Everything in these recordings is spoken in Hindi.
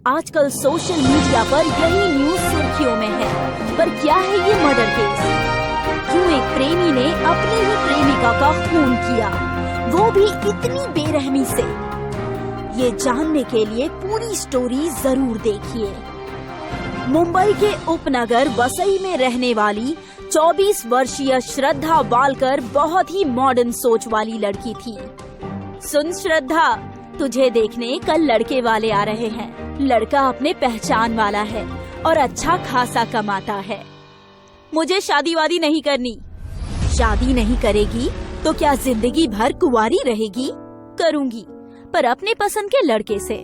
आजकल सोशल मीडिया पर यही न्यूज सुर्खियों में है। पर क्या है ये मर्डर केस? क्यों एक प्रेमी ने अपनी ही प्रेमिका का खून किया, वो भी इतनी बेरहमी से? ये जानने के लिए पूरी स्टोरी जरूर देखिए। मुंबई के उपनगर वसई में रहने वाली 24 वर्षीय श्रद्धा वालकर बहुत ही मॉडर्न सोच वाली लड़की थी। सुन श्रद्धा, तुझे देखने कल लड़के वाले आ रहे हैं। लड़का अपने पहचान वाला है और अच्छा खासा कमाता है। मुझे शादी वादी नहीं करनी। शादी नहीं करेगी तो क्या जिंदगी भर कुंवारी रहेगी? करूंगी, पर अपने पसंद के लड़के से।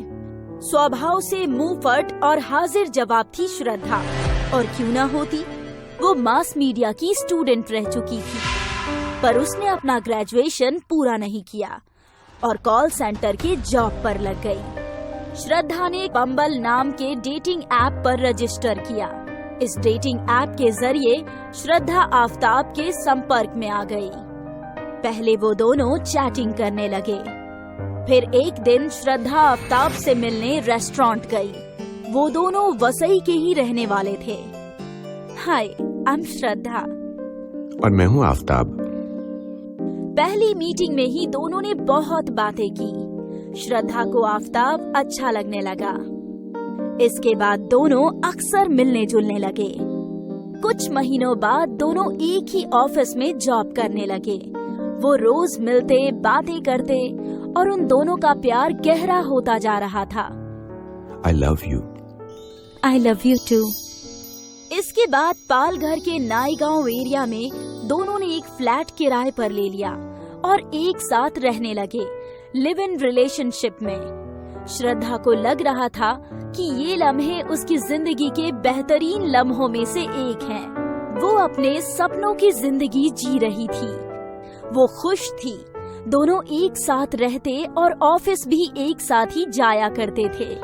स्वभाव से मुंह फट और हाजिर जवाब थी श्रद्धा। और क्यों ना होती, वो मास मीडिया की स्टूडेंट रह चुकी थी, पर उसने अपना ग्रेजुएशन पूरा नहीं किया और कॉल सेंटर के जॉब पर लग गई। श्रद्धा ने बम्बल नाम के डेटिंग ऐप पर रजिस्टर किया। इस डेटिंग ऐप के जरिए श्रद्धा आफ्ताब के संपर्क में आ गई। पहले वो दोनों चैटिंग करने लगे। फिर एक दिन श्रद्धा आफ्ताब से मिलने रेस्टोरेंट गई। वो दोनों वसई के ही रहने वाले थे। हाय, आई एम श्रद्धा। और मैं हूँ आफ्ताब। पहली मीटिंग में ही दोनों ने बहुत बातें की। श्रद्धा को आफ्ताब अच्छा लगने लगा। इसके बाद दोनों अक्सर मिलने जुलने लगे। कुछ महीनों बाद दोनों एक ही ऑफिस में जॉब करने लगे। वो रोज मिलते, बातें करते और उन दोनों का प्यार गहरा होता जा रहा था। I love you. I love you too. इसके बाद पालघर के नाईगांव एरिया में दोनों ने एक फ्लैट किराए पर ले लिया और एक साथ रहने लगे, लिव इन रिलेशनशिप में। श्रद्धा को लग रहा था कि ये लम्हे उसकी जिंदगी के बेहतरीन लम्हों में से एक हैं। वो अपने सपनों की जिंदगी जी रही थी। वो खुश थी। दोनों एक साथ रहते और ऑफिस भी एक साथ ही जाया करते थे।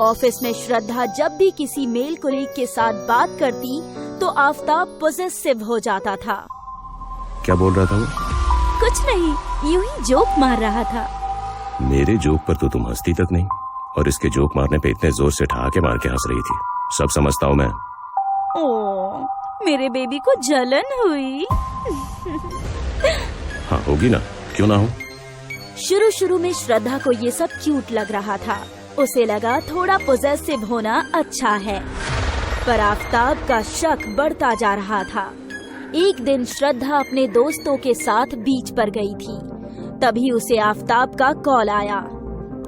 ऑफिस में श्रद्धा जब भी किसी मेल कोलीग के साथ बात करती तो आफ्ताब पॉसेसिव हो जाता था। क्या बोल रहा था वो? कुछ नहीं, यूं ही जोक मार रहा था। मेरे जोक पर तो तुम हंसती तक नहीं, और इसके जोक मारने पे इतने जोर से ठहाके मार के हंस रही थी। सब समझता हूँ मैं। ओह, मेरे बेबी को जलन हुई। हाँ, होगी ना, क्यों ना हो। शुरू में श्रद्धा को ये सब क्यूट लग रहा था। उसे लगा थोड़ा पॉसेसिव होना अच्छा है, पर आफ्ताब का शक बढ़ता जा रहा था। एक दिन श्रद्धा अपने दोस्तों के साथ बीच पर गई थी। तभी उसे आफ्ताब का कॉल आया।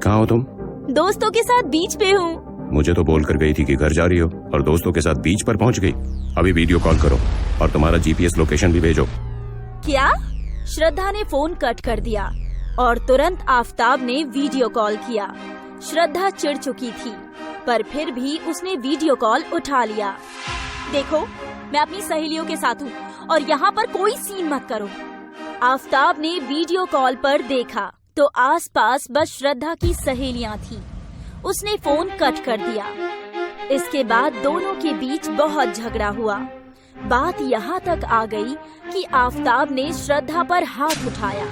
कहाँ हो तुम? दोस्तों के साथ बीच पे हूँ। मुझे तो बोल कर गई थी कि घर जा रही हो और दोस्तों के साथ बीच पर पहुँच गई। अभी वीडियो कॉल करो और तुम्हारा GPS लोकेशन भी भेजो। क्या? श्रद्धा ने फोन कट कर दिया और तुरंत आफ्ताब ने वीडियो कॉल किया। श्रद्धा चिढ़ चुकी थी, पर फिर भी उसने वीडियो कॉल उठा लिया। देखो, मैं अपनी सहेलियों के साथ हूँ और यहाँ पर कोई सीन मत करो। आफ्ताब ने वीडियो कॉल पर देखा तो आसपास बस श्रद्धा की सहेलियाँ थी। उसने फोन कट कर दिया। इसके बाद दोनों के बीच बहुत झगड़ा हुआ। बात यहाँ तक आ गई कि आफ्ताब ने श्रद्धा पर हाथ उठाया।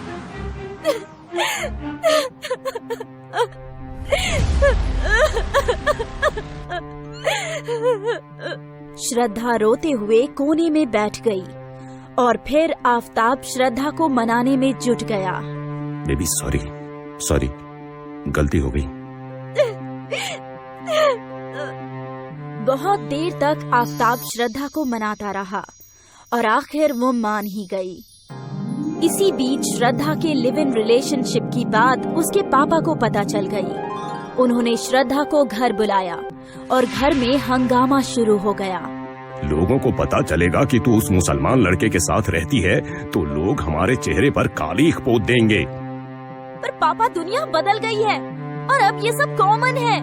श्रद्धा रोते हुए कोने में बैठ गई और फिर आफ्ताब श्रद्धा को मनाने में जुट गया। बेबी सॉरी, गलती हो गई। बहुत देर तक आफ्ताब श्रद्धा को मनाता रहा और आखिर वो मान ही गई। इसी बीच श्रद्धा के लिव इन रिलेशनशिप की बात उसके पापा को पता चल गई। उन्होंने श्रद्धा को घर बुलाया और घर में हंगामा शुरू हो गया। लोगों को पता चलेगा कि तू उस मुसलमान लड़के के साथ रहती है तो लोग हमारे चेहरे पर कालीख पोत देंगे। पर पापा, दुनिया बदल गई है और अब ये सब कॉमन है।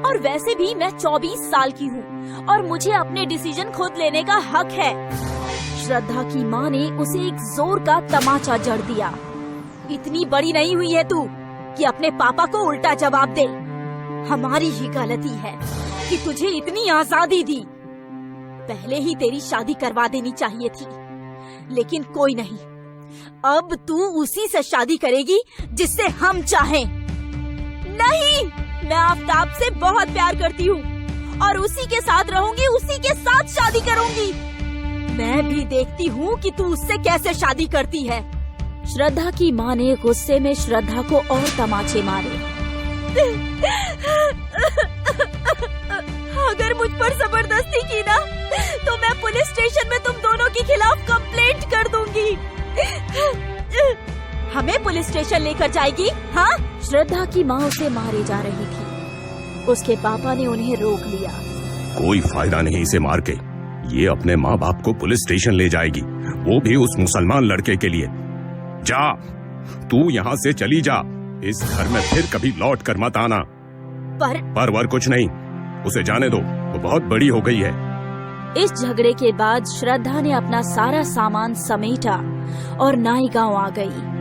और वैसे भी मैं 24 साल की हूँ और मुझे अपने डिसीजन खुद लेने का हक है। श्रद्धा की माँ ने उसे एक जोर का तमाचा जड़ दिया। इतनी बड़ी नहीं हुई है तू कि अपने पापा को उल्टा जवाब दे। हमारी ही गलती है कि तुझे इतनी आजादी दी। पहले ही तेरी शादी करवा देनी चाहिए थी, लेकिन कोई नहीं, अब तू उसी से शादी करेगी जिससे हम चाहें। नहीं, मैं आफताब से बहुत प्यार करती हूँ और उसी के साथ रहूंगी, उसी के साथ शादी करूंगी। मैं भी देखती हूँ कि तू उससे कैसे शादी करती है। श्रद्धा की माँ ने गुस्से में श्रद्धा को और तमाचे मारे। अगर मुझ पर जबरदस्ती की ना तो मैं पुलिस स्टेशन में तुम दोनों के खिलाफ कंप्लेंट कर दूंगी। हमें पुलिस स्टेशन लेकर जाएगी? हाँ? श्रद्धा की माँ उसे मारे जा रही थी। उसके पापा ने उन्हें रोक लिया। कोई फायदा नहीं इसे मार के। ये अपने माँ बाप को पुलिस स्टेशन ले जाएगी, वो भी उस मुसलमान लड़के के लिए। जा, तू यहाँ से चली जा। इस घर में फिर कभी लौट कर मत आना। पर वर कुछ नहीं, उसे जाने दो, वो बहुत बड़ी हो गई है। इस झगड़े के बाद श्रद्धा ने अपना सारा सामान समेटा और नाईगांव आ गई।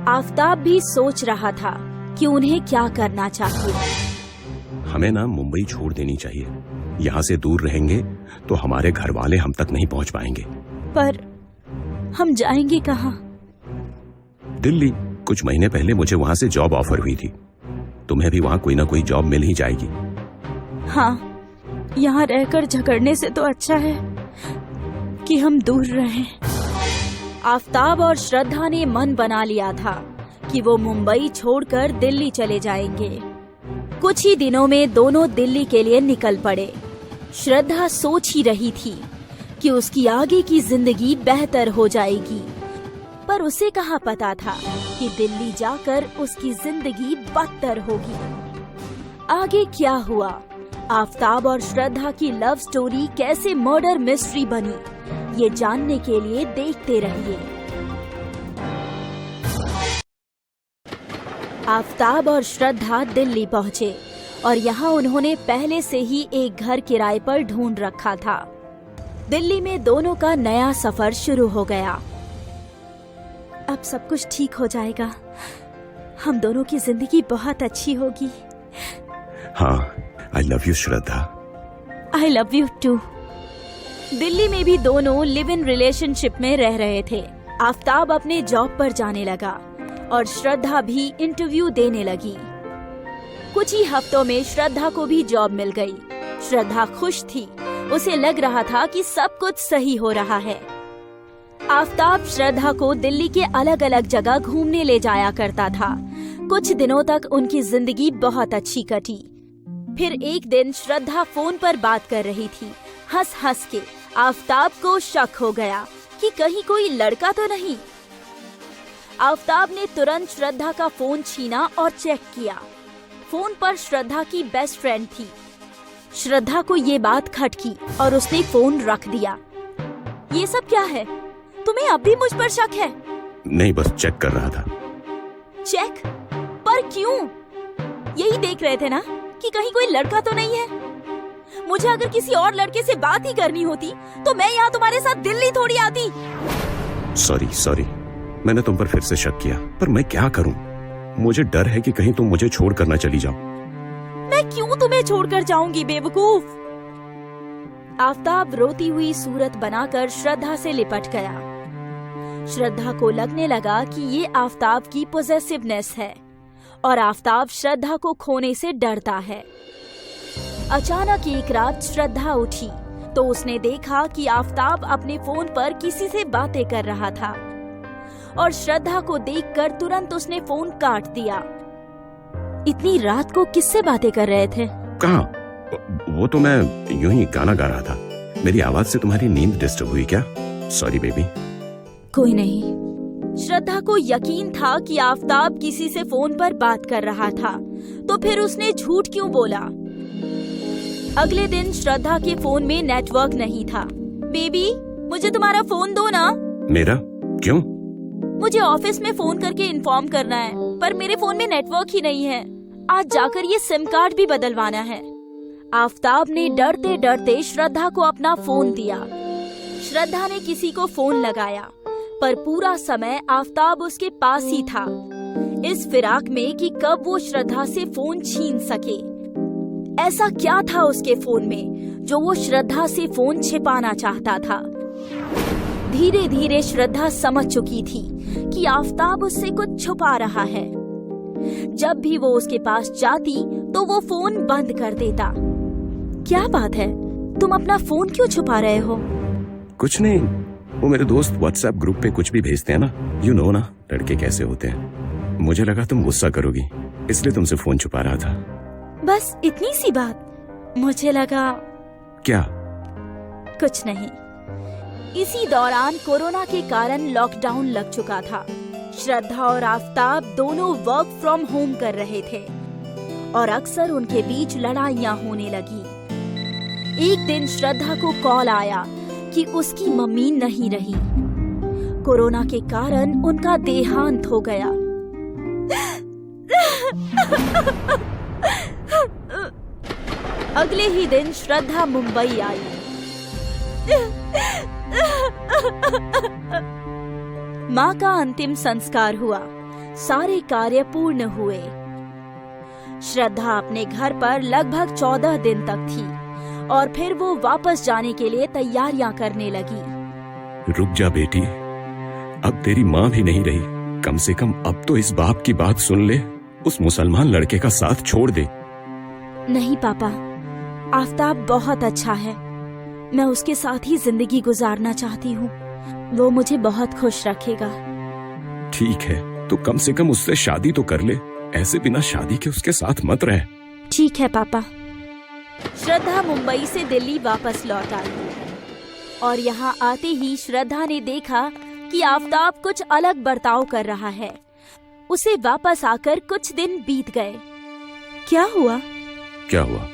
आफताब भी सोच रहा था कि उन्हें क्या करना चाहिए। हमें ना मुंबई छोड़ देनी चाहिए। यहाँ से दूर रहेंगे तो हमारे घर वाले हम तक नहीं पहुँच पाएंगे। पर हम जाएंगे कहाँ? दिल्ली। कुछ महीने पहले मुझे वहाँ से जॉब ऑफर हुई थी। तुम्हें भी वहाँ कोई ना कोई जॉब मिल ही जाएगी। हाँ, यहाँ रहकर झगड़ने से तो अच्छा है कि हम दूर रहें। आफताब और श्रद्धा ने मन बना लिया था कि वो मुंबई छोड़कर दिल्ली चले जाएंगे। कुछ ही दिनों में दोनों दिल्ली के लिए निकल पड़े। श्रद्धा सोच ही रही थी कि उसकी आगे की जिंदगी बेहतर हो जाएगी, पर उसे कहाँ पता था कि दिल्ली जाकर उसकी जिंदगी बदतर होगी। आगे क्या हुआ, आफताब और श्रद्धा की लव स्टोरी कैसे मर्डर मिस्ट्री बनी, ये जानने के लिए देखते रहिए। आफताब और श्रद्धा दिल्ली पहुँचे और यहाँ उन्होंने पहले से ही एक घर किराए पर ढूंढ रखा था। दिल्ली में दोनों का नया सफर शुरू हो गया। अब सब कुछ ठीक हो जाएगा। हम दोनों की जिंदगी बहुत अच्छी होगी। हाँ, I love you Shraddha. I love you too. Delhi में भी दोनों लिव इन रिलेशनशिप में रह रहे थे। आफताब अपने जॉब पर जाने लगा और श्रद्धा भी इंटरव्यू देने लगी। कुछ ही हफ्तों में श्रद्धा को भी जॉब मिल गई। श्रद्धा खुश थी, उसे लग रहा था कि सब कुछ सही हो रहा है। आफताब श्रद्धा को दिल्ली के अलग अलग जगह घूमने ले जाया करता था। कुछ दिनों तक उनकी जिंदगी बहुत अच्छी कटी। फिर एक दिन श्रद्धा फोन पर बात कर रही थी। हंस हंस के आफताब को शक हो गया कि कहीं कोई लड़का तो नहीं। आफताब ने तुरंत श्रद्धा का फोन छीना और चेक किया। फोन पर श्रद्धा की बेस्ट फ्रेंड थी। श्रद्धा को ये बात खटकी और उसने फोन रख दिया। ये सब क्या है? तुम्हें अब भी मुझ पर शक है? नहीं, बस चेक कर रहा था। चेक? पर क्यों? यही देख रहे थे ना कि कहीं कोई लड़का तो नहीं है। मुझे अगर किसी और लड़के से बात ही करनी होती तो मैं यहाँ तुम्हारे साथ दिल्ली थोड़ी आती। सॉरी, मैंने तुम पर फिर से शक किया, पर मैं क्या करूं? मुझे डर है कि कहीं तुम मुझे छोड़कर न चली जाओ। मैं क्यों तुम्हें छोड़कर जाऊंगी बेवकूफ? आफताब रोती हुई सूरत बनाकर श्रद्धा से लिपट गया। श्रद्धा को लगने लगा कि ये आफताब की पॉसेसिवनेस है और आफताब श्रद्धा को खोने से डरता है। अचानक एक रात श्रद्धा उठी तो उसने देखा कि आफताब अपने फोन पर किसी से बातें कर रहा था और श्रद्धा को देखकर तुरंत उसने फोन काट दिया। इतनी रात को किससे बातें कर रहे थे? कहाँ? वो तो मैं यूं ही गाना गा रहा था। मेरी आवाज से तुम्हारी नींद डिस्टर्ब हुई क्या? Sorry baby. कोई नहीं। श्रद्धा को यकीन था कि आफताब किसी से फोन पर बात कर रहा था, तो फिर उसने झूठ क्यों बोला? अगले दिन श्रद्धा के फोन में नेटवर्क नहीं था। बेबी, मुझे तुम्हारा फोन दो ना। मेरा? क्यों? मुझे ऑफिस में फोन करके इन्फॉर्म करना है, पर मेरे फोन में नेटवर्क ही नहीं है। आज जाकर ये सिम कार्ड भी बदलवाना है। आफताब ने डरते डरते श्रद्धा को अपना फोन दिया। श्रद्धा ने किसी को फोन लगाया, पर पूरा समय आफताब उसके पास ही था, इस फिराक में कि कब वो श्रद्धा से फोन छीन सके। ऐसा क्या था उसके फोन में जो वो श्रद्धा से फोन छिपाना चाहता था? धीरे धीरे श्रद्धा समझ चुकी थी कि आफताब उससे कुछ छुपा रहा है। जब भी वो उसके पास जाती तो वो फोन बंद कर देता। क्या बात है, तुम अपना फोन क्यों छुपा रहे हो? कुछ नहीं, वो मेरे दोस्त व्हाट्सएप ग्रुप पे कुछ भी भेजते हैं ना, यू नो ना लड़के कैसे होते हैं। मुझे लगा तुम गुस्सा करोगी, इसलिए तुमसे फोन छुपा रहा था। बस इतनी सी बात? मुझे लगा। क्या? कुछ नहीं। इसी दौरान कोरोना के कारण लॉकडाउन लग चुका था। श्रद्धा और आफताब दोनों वर्क फ्रॉम होम कर रहे थे और अक्सर उनके बीच लड़ाइयाँ होने लगी। एक दिन श्रद्धा को कॉल आया कि उसकी मम्मी नहीं रही। कोरोना के कारण उनका देहांत हो गया। अगले ही दिन श्रद्धा मुंबई आई। माँ का अंतिम संस्कार हुआ, सारे कार्य पूर्ण हुए। श्रद्धा अपने घर पर लगभग 14 दिन तक थी और फिर वो वापस जाने के लिए तैयारियां करने लगी। रुक जा बेटी, अब तेरी माँ भी नहीं रही, कम से कम अब तो इस बाप की बात सुन ले, उस मुसलमान लड़के का साथ छोड़ दे। नहीं पापा, आफताब बहुत अच्छा है, मैं उसके साथ ही जिंदगी गुजारना चाहती हूँ, वो मुझे बहुत खुश रखेगा। ठीक है, तो कम से कम उससे शादी तो कर ले, ऐसे बिना शादी के उसके साथ मत रह। ठीक है पापा। श्रद्धा मुंबई से दिल्ली वापस लौट आई और यहाँ आते ही श्रद्धा ने देखा कि आफताब कुछ अलग बर्ताव कर रहा है। उसे वापस आकर कुछ दिन बीत गए। क्या हुआ? क्या हुआ?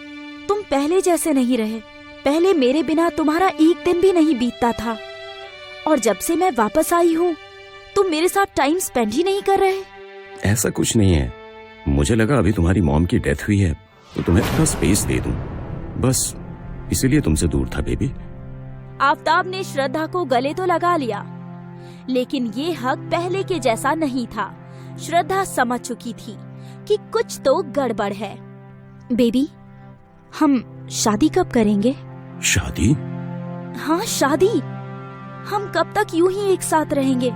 तुम पहले जैसे नहीं रहे। पहले मेरे बिना तुम्हारा एक दिन भी नहीं बीतता था और जब से मैं वापस आई हूँ तुम मेरे साथ टाइम स्पेंड ही नहीं कर रहे। ऐसा कुछ नहीं है, मुझे लगा अभी तुम्हारी मॉम की डेथ हुई है तो तुम्हें थोड़ा स्पेस दे दूं, बस इसीलिए तुमसे दूर था बेबी। आफताब ने श्रद्धा को गले तो लगा लिया, लेकिन ये हक पहले के जैसा नहीं था। श्रद्धा समझ चुकी थी कि कुछ तो गड़बड़ है। बेबी, हम शादी कब करेंगे? शादी? हाँ शादी। हम कब तक यूं ही एक साथ रहेंगे?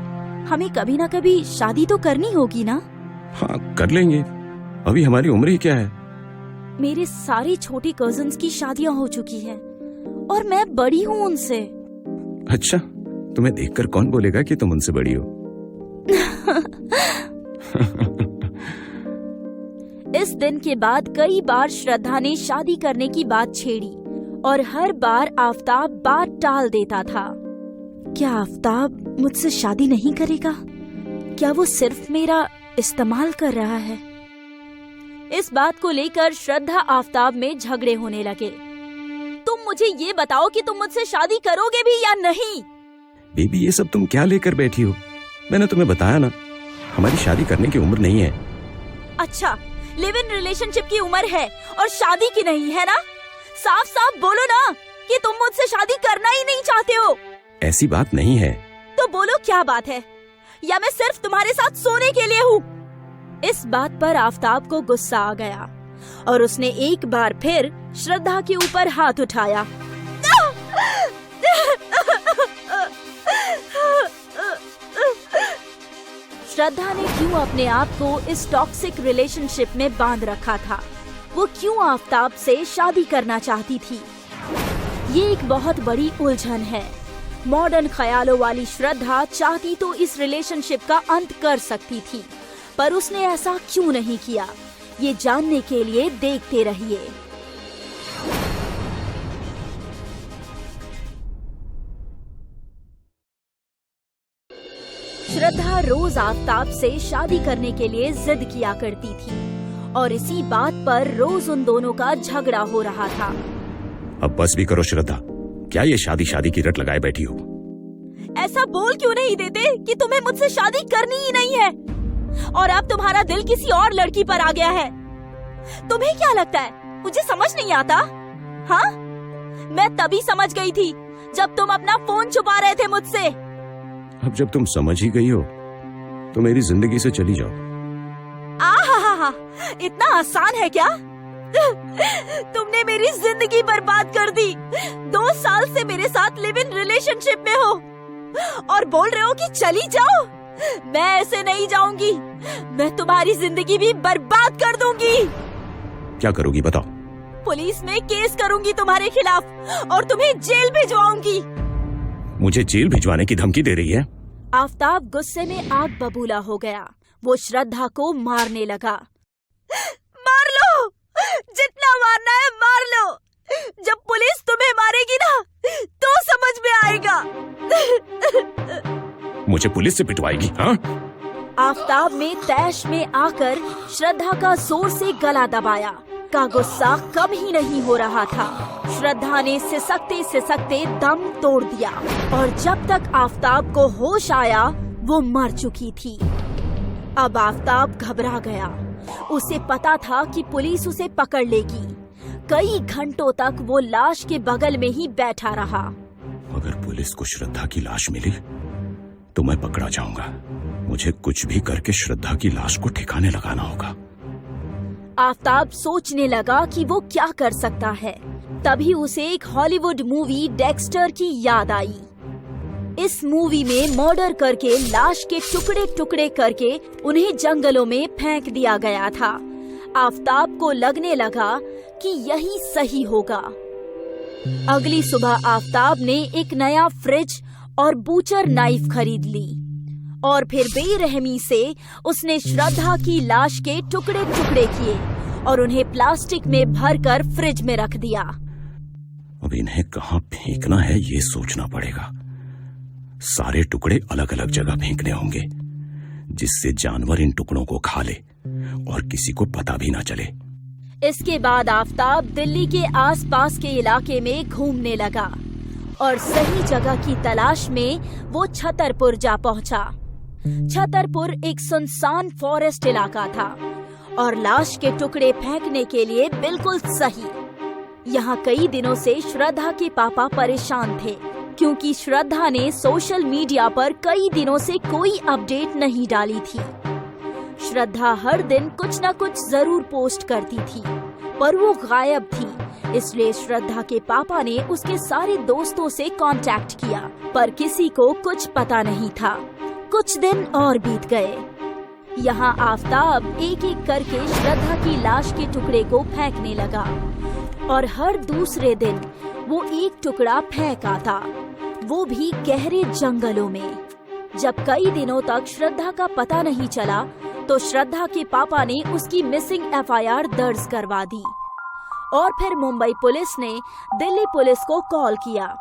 हमें कभी ना कभी शादी तो करनी होगी ना? हाँ कर लेंगे, अभी हमारी उम्र ही क्या है। मेरे सारे छोटे कजिन्स की शादियां हो चुकी हैं और मैं बड़ी हूँ उनसे। अच्छा, तुम्हें देखकर कौन बोलेगा कि तुम उनसे बड़ी हो? इस दिन के बाद कई बार श्रद्धा ने शादी करने की बात छेड़ी और हर बार आफताब बात टाल देता था। क्या आफताब मुझसे शादी नहीं करेगा? क्या वो सिर्फ मेरा इस्तेमाल कर रहा है? इस बात को लेकर श्रद्धा आफताब में झगड़े होने लगे। तुम मुझे ये बताओ कि तुम मुझसे शादी करोगे भी या नहीं? बेबी, ये सब तुम क्या लेकर बैठी हो? मैंने तुम्हें बताया ना, हमारी शादी करने की उम्र नहीं है। अच्छा, लिव इन रिलेशनशिप की उम्र है और शादी की नहीं है ना? साफ साफ बोलो ना कि तुम मुझसे शादी करना ही नहीं चाहते हो। ऐसी बात नहीं है। तो बोलो क्या बात है, या मैं सिर्फ तुम्हारे साथ सोने के लिए हूँ? इस बात पर आफताब को गुस्सा आ गया और उसने एक बार फिर श्रद्धा के ऊपर हाथ उठाया। श्रद्धा ने क्यों अपने आप को इस टॉक्सिक रिलेशनशिप में बांध रखा था? वो क्यों आफताब से शादी करना चाहती थी? ये एक बहुत बड़ी उलझन है। मॉडर्न ख्यालों वाली श्रद्धा चाहती तो इस रिलेशनशिप का अंत कर सकती थी, पर उसने ऐसा क्यों नहीं किया? ये जानने के लिए देखते रहिए। श्रद्धा रोज आफताब से शादी करने के लिए जिद किया करती थी और इसी बात पर रोज उन दोनों का झगड़ा हो रहा था। अब बस भी करो श्रद्धा, क्या ये शादी शादी की रट लगाए बैठी हो? ऐसा बोल क्यों नहीं देते कि तुम्हें मुझसे शादी करनी ही नहीं है और अब तुम्हारा दिल किसी और लड़की पर आ गया है? तुम्हें क्या लगता है मुझे समझ नहीं आता? हाँ, मैं तभी समझ गई थी जब तुम अपना फोन छुपा रहे थे मुझसे। अब जब तुम समझ ही गई हो तो मेरी जिंदगी से चली जाओ। आहा, इतना आसान है क्या? तुमने मेरी जिंदगी बर्बाद कर दी। 2 साल से मेरे साथ लिव इन रिलेशनशिप में हो और बोल रहे हो कि चली जाओ। मैं ऐसे नहीं जाऊंगी, मैं तुम्हारी जिंदगी भी बर्बाद दूंगी। क्या करोगी बताओ? पुलिस में केस करूंगी तुम्हारे खिलाफ और तुम्हें जेल भिजवाऊंगी। मुझे जेल भिजवाने की धमकी दे रही है? आफताब गुस्से में आग बबूला हो गया। वो श्रद्धा को मारने लगा। मार लो, जितना मारना है मार लो। जब पुलिस तुम्हें मारेगी ना तो समझ में आएगा। मुझे पुलिस से पिटवाएगी? हाँ? आफताब में तैश में आकर श्रद्धा का जोर से गला दबाया। का गुस्सा कम ही नहीं हो रहा था। श्रद्धा ने सिसकते सिसकते दम तोड़ दिया और जब तक आफताब को होश आया वो मर चुकी थी। अब आफताब घबरा गया। उसे पता था कि पुलिस उसे पकड़ लेगी। कई घंटों तक वो लाश के बगल में ही बैठा रहा। अगर पुलिस को श्रद्धा की लाश मिली तो मैं पकड़ा जाऊंगा। मुझे कुछ भी करके श्रद्धा की लाश को ठिकाने लगाना होगा। आफताब सोचने लगा कि वो क्या कर सकता है। तभी उसे एक हॉलीवुड मूवी डेक्स्टर की याद आई। इस मूवी में मर्डर करके लाश के टुकड़े टुकड़े करके उन्हें जंगलों में फेंक दिया गया था। आफताब को लगने लगा कि यही सही होगा। अगली सुबह आफताब ने एक नया फ्रिज और बूचर नाइफ खरीद ली और फिर बेरहमी से उसने श्रद्धा की लाश के टुकड़े टुकड़े किए और उन्हें प्लास्टिक में भरकर फ्रिज में रख दिया। अब इन्हें कहाँ फेंकना है ये सोचना पड़ेगा। सारे टुकड़े अलग अलग जगह फेंकने होंगे जिससे जानवर इन टुकड़ों को खा ले और किसी को पता भी ना चले। इसके बाद आफताब दिल्ली के आसपास के इलाके में घूमने लगा और सही जगह की तलाश में वो छतरपुर जा पहुंचा। छतरपुर एक सुनसान फॉरेस्ट इलाका था और लाश के टुकड़े फेंकने के लिए बिल्कुल सही। यहाँ कई दिनों से श्रद्धा के पापा परेशान थे क्योंकि श्रद्धा ने सोशल मीडिया पर कई दिनों से कोई अपडेट नहीं डाली थी। श्रद्धा हर दिन कुछ न कुछ जरूर पोस्ट करती थी पर वो गायब थी। इसलिए श्रद्धा के पापा ने उसके सारे दोस्तों से कांटेक्ट किया पर किसी को कुछ पता नहीं था। कुछ दिन और बीत गए। यहाँ आफताब एक एक करके श्रद्धा की लाश के टुकड़े को फेंकने लगा और हर दूसरे दिन वो एक टुकड़ा फेंक आता, वो भी गहरे जंगलों में। जब कई दिनों तक श्रद्धा का पता नहीं चला तो श्रद्धा के पापा ने उसकी मिसिंग एफआईआर दर्ज करवा दी और फिर मुंबई पुलिस ने दिल्ली पुलिस को कॉल किया।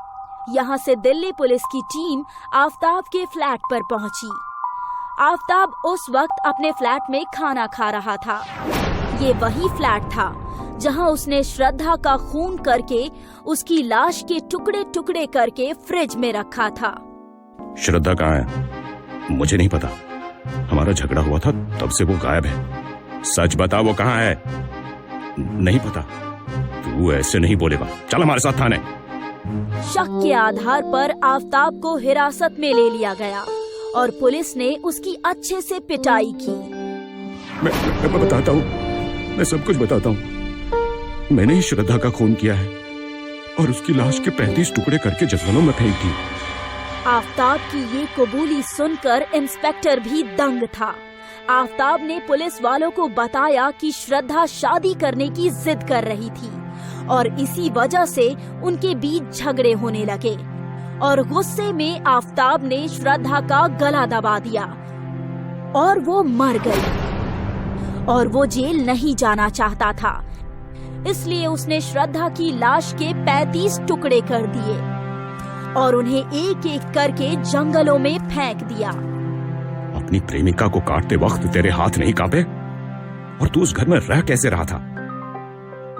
यहाँ से दिल्ली पुलिस की टीम आफताब के फ्लैट पर पहुंची। आफताब उस वक्त अपने फ्लैट में खाना खा रहा था। ये वही फ्लैट था जहां उसने श्रद्धा का खून करके उसकी लाश के टुकड़े टुकड़े करके फ्रिज में रखा था। श्रद्धा कहाँ है? मुझे नहीं पता। हमारा झगड़ा हुआ था तब से वो गायब है। सच बता, वो कहाँ है? नहीं पता। तू ऐसे नहीं बोलेगा। चल हमारे साथ थाने। शक के आधार पर आफताब को हिरासत में ले लिया गया और पुलिस ने उसकी अच्छे से पिटाई की। मैं बताता हूँ, मैं सब कुछ बताता हूँ। मैंने ही श्रद्धा का खून किया है और उसकी लाश के 35 टुकड़े करके जंगलों में फेंक दी। आफताब की ये कबूली सुनकर इंस्पेक्टर भी दंग था। आफताब ने पुलिस वालों को बताया कि श्रद्धा शादी करने की जिद कर रही थी और इसी वजह से उनके बीच झगड़े होने लगे और गुस्से में आफताब ने श्रद्धा का गला दबा दिया और वो मर गई। और वो जेल नहीं जाना चाहता था, इसलिए उसने श्रद्धा की लाश के 35 टुकड़े कर दिए और उन्हें एक एक करके जंगलों में फेंक दिया। अपनी प्रेमिका को काटते वक्त तेरे हाथ नहीं कांपे? और तू उस घर में रह कैसे रहा था?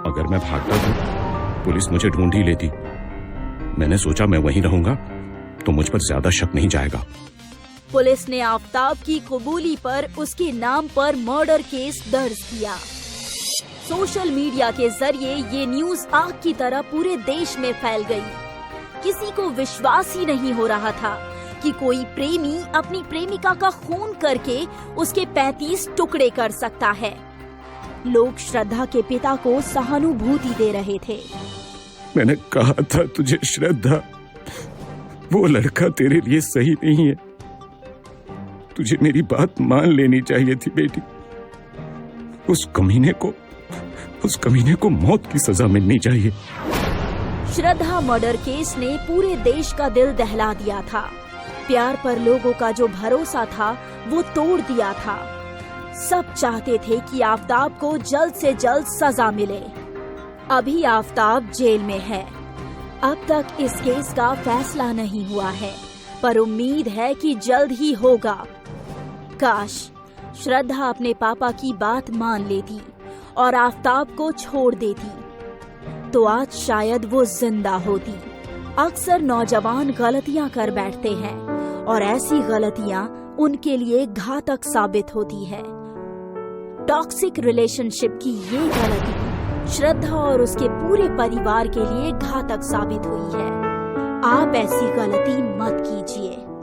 अगर मैं भागता तो पुलिस मुझे ढूंढ ही लेती। मैंने सोचा मैं वहीं रहूंगा तो मुझ पर ज्यादा शक नहीं जाएगा। पुलिस ने आफताब की कबूली पर उसके नाम पर मर्डर केस दर्ज किया। सोशल मीडिया के जरिए ये न्यूज आग की तरह पूरे देश में फैल गई। किसी को विश्वास ही नहीं हो रहा था कि कोई प्रेमी अपनी प्रेमिका का खून करके उसके 35 टुकड़े कर सकता है। लोग श्रद्धा के पिता को सहानुभूति दे रहे थे। मैंने कहा था तुझे श्रद्धा, वो लड़का तेरे लिए सही नहीं है। तुझे मेरी बात मान लेनी चाहिए थी बेटी। उस कमीने को मौत की सजा मिलनी चाहिए। श्रद्धा मर्डर केस ने पूरे देश का दिल दहला दिया था। प्यार पर लोगों का जो भरोसा था वो तोड़ दिया था। सब चाहते थे कि आफताब को जल्द से जल्द सजा मिले। अभी आफताब जेल में है। अब तक इस केस का फैसला नहीं हुआ है, पर उम्मीद है कि जल्द ही होगा। काश श्रद्धा अपने पापा की बात मान लेती और आफताब को छोड़ देती, तो आज शायद वो जिंदा होती। अक्सर नौजवान गलतियां कर बैठते हैं और ऐसी गलतियां उनके लिए घातक साबित होती है। टॉक्सिक रिलेशनशिप की ये गलती श्रद्धा और उसके पूरे परिवार के लिए घातक साबित हुई है। आप ऐसी गलती मत कीजिए।